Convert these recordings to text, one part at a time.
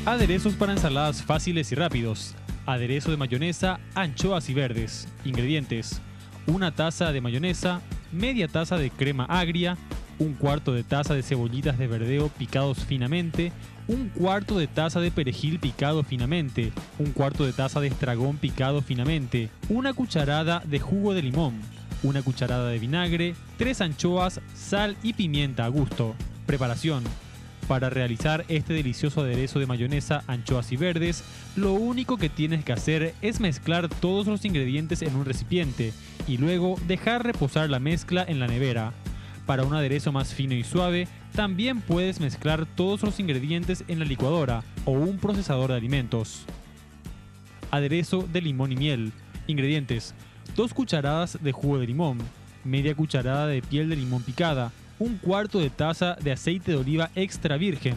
Aderezos para ensaladas fáciles y rápidos. Aderezo de mayonesa, anchoas y verdes. Ingredientes: una taza de mayonesa, media taza de crema agria, un cuarto de taza de cebollitas de verdeo picados finamente, un cuarto de taza de perejil picado finamente, un cuarto de taza de estragón picado finamente, una cucharada de jugo de limón, una cucharada de vinagre, 3 anchoas, sal y pimienta a gusto. Preparación: para realizar este delicioso aderezo de mayonesa, anchoas y verdes, lo único que tienes que hacer es mezclar todos los ingredientes en un recipiente y luego dejar reposar la mezcla en la nevera. Para un aderezo más fino y suave, también puedes mezclar todos los ingredientes en la licuadora o un procesador de alimentos. Aderezo de limón y miel. Ingredientes: 2 cucharadas de jugo de limón, media cucharada de piel de limón picada, un cuarto de taza de aceite de oliva extra virgen,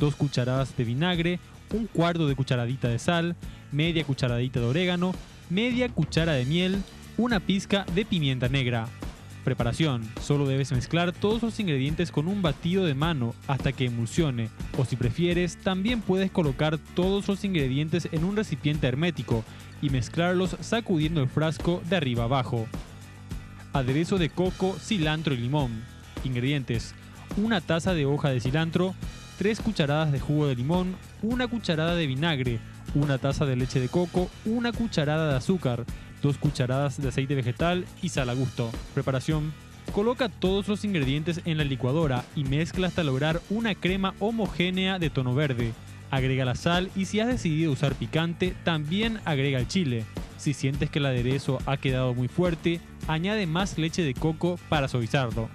2 cucharadas de vinagre, un cuarto de cucharadita de sal, media cucharadita de orégano, media cuchara de miel, una pizca de pimienta negra. Preparación: solo debes mezclar todos los ingredientes con un batido de mano hasta que emulsione, o si prefieres, también puedes colocar todos los ingredientes en un recipiente hermético y mezclarlos sacudiendo el frasco de arriba abajo. Aderezo de coco, cilantro y limón. Ingredientes: una taza de hoja de cilantro, 3 cucharadas de jugo de limón, una cucharada de vinagre, una taza de leche de coco, una cucharada de azúcar, 2 cucharadas de aceite vegetal y sal a gusto. Preparación: coloca todos los ingredientes en la licuadora y mezcla hasta lograr una crema homogénea de tono verde. Agrega la sal y si has decidido usar picante, también agrega el chile. Si sientes que el aderezo ha quedado muy fuerte, añade más leche de coco para suavizarlo.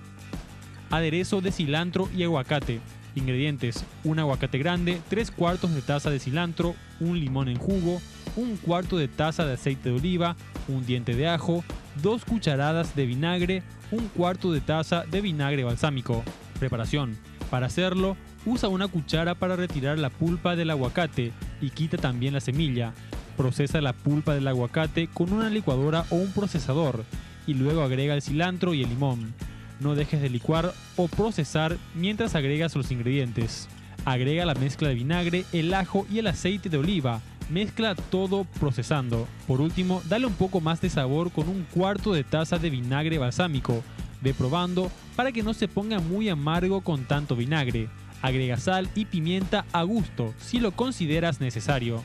Aderezo de cilantro y aguacate. Ingredientes: un aguacate grande, 3 cuartos de taza de cilantro, un limón en jugo, un cuarto de taza de aceite de oliva, un diente de ajo, 2 cucharadas de vinagre, un cuarto de taza de vinagre balsámico. Preparación: para hacerlo, usa una cuchara para retirar la pulpa del aguacate y quita también la semilla. Procesa la pulpa del aguacate con una licuadora o un procesador y luego agrega el cilantro y el limón. No dejes de licuar o procesar mientras agregas los ingredientes. Agrega la mezcla de vinagre, el ajo y el aceite de oliva. Mezcla todo procesando. Por último, dale un poco más de sabor con un cuarto de taza de vinagre balsámico. Ve probando para que no se ponga muy amargo con tanto vinagre. Agrega sal y pimienta a gusto si lo consideras necesario.